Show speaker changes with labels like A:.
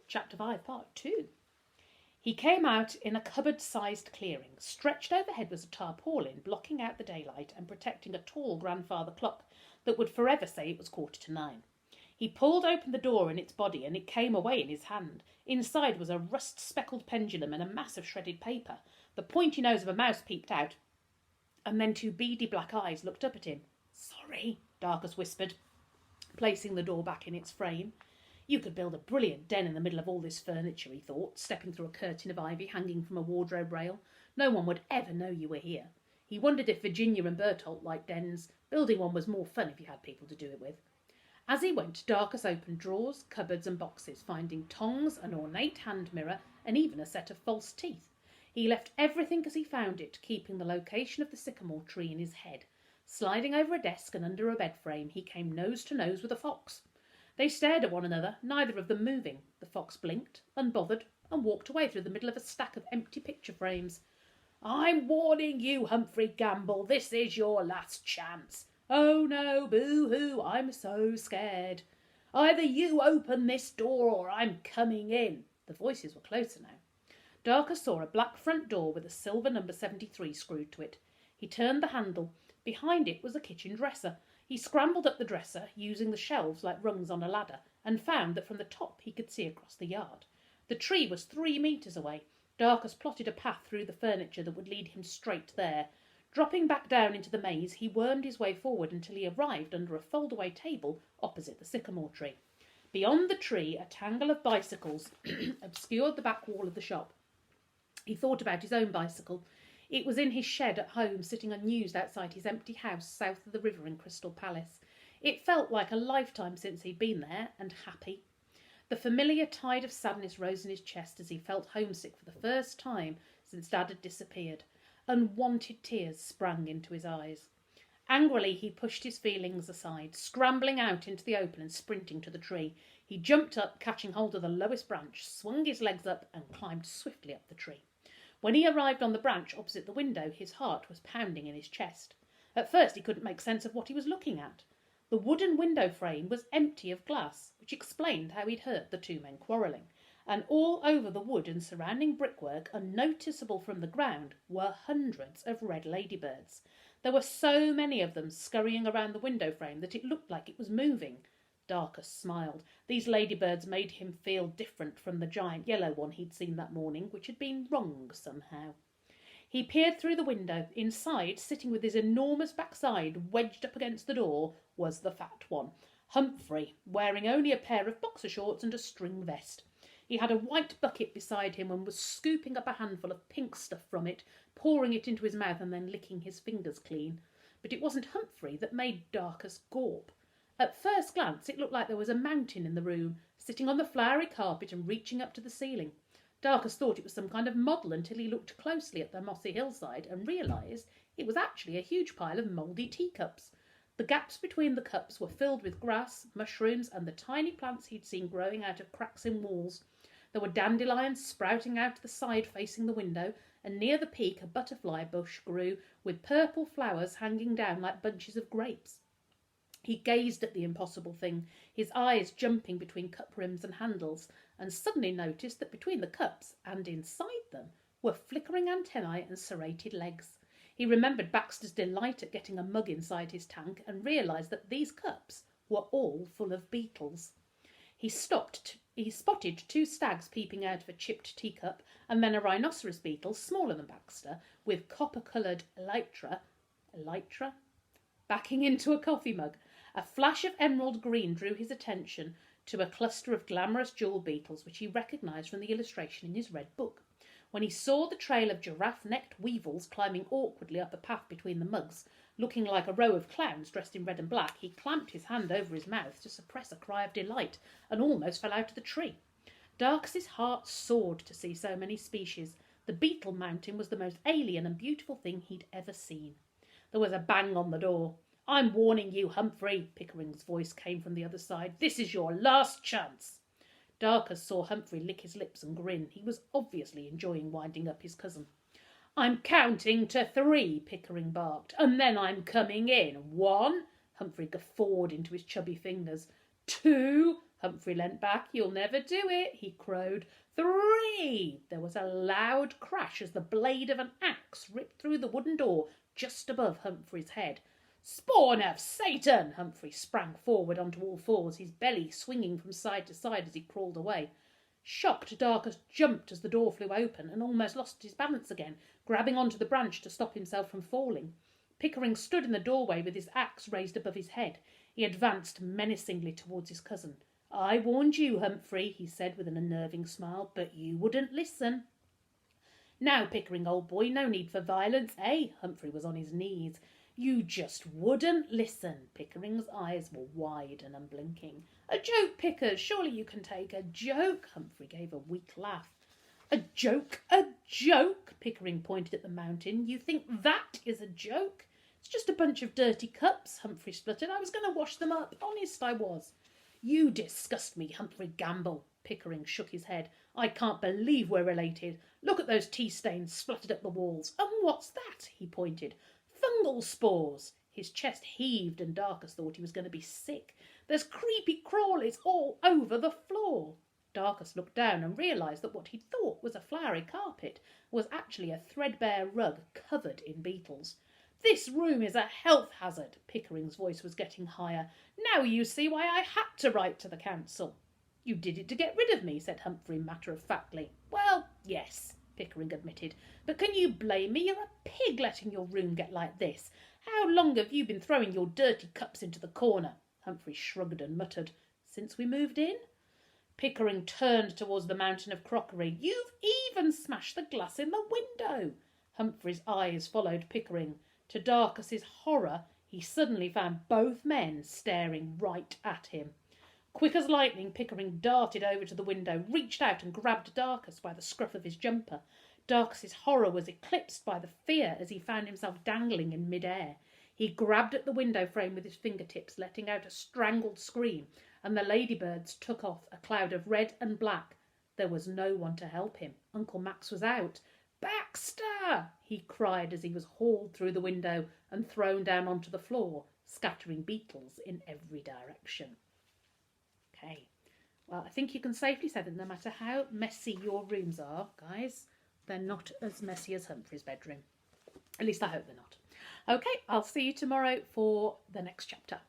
A: Chapter 5, Part 2. He came out in a cupboard-sized clearing. Stretched overhead was a tarpaulin, blocking out the daylight and protecting a tall grandfather clock that would forever say it was 9:15. He pulled open the door in its body and it came away in his hand. Inside was a rust-speckled pendulum and a mass of shredded paper. The pointy nose of a mouse peeped out, and then two beady black eyes looked up at him. "Sorry," Darkus whispered, placing the door back in its frame. "You could build a brilliant den in the middle of all this furniture," he thought, stepping through a curtain of ivy hanging from a wardrobe rail. "No one would ever know you were here." He wondered if Virginia and Bertolt liked dens. Building one was more fun if you had people to do it with. As he went, Darkus opened drawers, cupboards and boxes, finding tongs, an ornate hand mirror, and even a set of false teeth. He left everything as he found it, keeping the location of the sycamore tree in his head. Sliding over a desk and under a bed frame, he came nose to nose with a fox. They stared at one another, neither of them moving. The fox blinked, unbothered, and walked away through the middle of a stack of empty picture frames. "I'm warning you, Humphrey Gamble, this is your last chance. Oh no, boo-hoo, I'm so scared. Either you open this door or I'm coming in." The voices were closer now. Darkus saw a black front door with a silver number 73 screwed to it. He turned the handle. Behind it was a kitchen dresser. He scrambled up the dresser, using the shelves like rungs on a ladder, and found that from the top he could see across the yard. The tree was 3 metres away. Darkus plotted a path through the furniture that would lead him straight there. Dropping back down into the maze, he wormed his way forward until he arrived under a fold-away table opposite the sycamore tree. Beyond the tree, a tangle of bicycles obscured the back wall of the shop. He thought about his own bicycle. It was in his shed at home, sitting unused outside his empty house south of the river in Crystal Palace. It felt like a lifetime since he'd been there, and happy. The familiar tide of sadness rose in his chest as he felt homesick for the first time since Dad had disappeared. Unwanted tears sprang into his eyes. Angrily he pushed his feelings aside, scrambling out into the open and sprinting to the tree. He jumped up, catching hold of the lowest branch, swung his legs up and climbed swiftly up the tree. When he arrived on the branch opposite the window, his heart was pounding in his chest. At first he couldn't make sense of what he was looking at. The wooden window frame was empty of glass, which explained how he'd heard the two men quarrelling. And all over the wood and surrounding brickwork, unnoticeable from the ground, were hundreds of red ladybirds. There were so many of them scurrying around the window frame that it looked like it was moving. Darkus smiled. These ladybirds made him feel different from the giant yellow one he'd seen that morning, which had been wrong somehow. He peered through the window. Inside, sitting with his enormous backside wedged up against the door, was the fat one, Humphrey, wearing only a pair of boxer shorts and a string vest. He had a white bucket beside him and was scooping up a handful of pink stuff from it, pouring it into his mouth and then licking his fingers clean. But it wasn't Humphrey that made Darkus gawp. At first glance it looked like there was a mountain in the room, sitting on the flowery carpet and reaching up to the ceiling. Darkus thought it was some kind of model until he looked closely at the mossy hillside and realised it was actually a huge pile of mouldy teacups. The gaps between the cups were filled with grass, mushrooms and the tiny plants he'd seen growing out of cracks in walls. There were dandelions sprouting out the side facing the window, and near the peak a butterfly bush grew with purple flowers hanging down like bunches of grapes. He gazed at the impossible thing, his eyes jumping between cup rims and handles, and suddenly noticed that between the cups and inside them were flickering antennae and serrated legs. He remembered Baxter's delight at getting a mug inside his tank and realised that these cups were all full of beetles. He spotted 2 stags peeping out of a chipped teacup, and then a rhinoceros beetle, smaller than Baxter, with copper-coloured elytra, backing into a coffee mug. A flash of emerald green drew his attention to a cluster of glamorous jewel beetles which he recognised from the illustration in his red book. When he saw the trail of giraffe-necked weevils climbing awkwardly up a path between the mugs, looking like a row of clowns dressed in red and black, he clamped his hand over his mouth to suppress a cry of delight and almost fell out of the tree. Darkus's heart soared to see so many species. The beetle mountain was the most alien and beautiful thing he'd ever seen. There was a bang on the door. "I'm warning you, Humphrey," Pickering's voice came from the other side. "This is your last chance." Darkus saw Humphrey lick his lips and grin. He was obviously enjoying winding up his cousin. "I'm counting to 3, Pickering barked, "and then I'm coming in. 1, Humphrey guffawed into his chubby fingers. 2, Humphrey leant back. "You'll never do it," he crowed. "3!" There was a loud crash as the blade of an axe ripped through the wooden door just above Humphrey's head. "Spawn of Satan!" Humphrey sprang forward onto all fours, his belly swinging from side to side as he crawled away. Shocked, Darkus jumped as the door flew open and almost lost his balance again, grabbing onto the branch to stop himself from falling. Pickering stood in the doorway with his axe raised above his head. He advanced menacingly towards his cousin. "I warned you, Humphrey," he said with an unnerving smile, "but you wouldn't listen." "Now, Pickering, old boy, no need for violence, eh?" Humphrey was on his knees. "You just wouldn't listen." Pickering's eyes were wide and unblinking. "A joke, Pickers. Surely you can take a joke." Humphrey gave a weak laugh. "A joke? A joke?" Pickering pointed at the mountain. "You think that is a joke?" "It's just a bunch of dirty cups," Humphrey spluttered. "I was going to wash them up. Honest, I was." "You disgust me, Humphrey Gamble." Pickering shook his head. "I can't believe we're related. Look at those tea stains splattered up the walls. And what's that?" He pointed. "Fungal spores." His chest heaved and Darkus thought he was going to be sick. "There's creepy crawlies all over the floor." Darkus looked down and realised that what he thought was a flowery carpet was actually a threadbare rug covered in beetles. "This room is a health hazard." Pickering's voice was getting higher. "Now you see why I had to write to the council." "You did it to get rid of me," said Humphrey matter-of-factly. "Well, yes," Pickering admitted. "But can you blame me? You're a pig letting your room get like this. How long have you been throwing your dirty cups into the corner?" Humphrey shrugged and muttered, "Since we moved in." Pickering turned towards the mountain of crockery. "You've even smashed the glass in the window." Humphrey's eyes followed Pickering. To Darkus's horror, he suddenly found both men staring right at him. Quick as lightning, Pickering darted over to the window, reached out and grabbed Darkus by the scruff of his jumper. Darkus's horror was eclipsed by the fear as he found himself dangling in mid-air. He grabbed at the window frame with his fingertips, letting out a strangled scream, and the ladybirds took off a cloud of red and black. There was no one to help him. Uncle Max was out. "Baxter!" he cried as he was hauled through the window and thrown down onto the floor, scattering beetles in every direction. Okay, well, I think you can safely say that no matter how messy your rooms are, guys, they're not as messy as Humphrey's bedroom. At least I hope they're not. Okay, I'll see you tomorrow for the next chapter.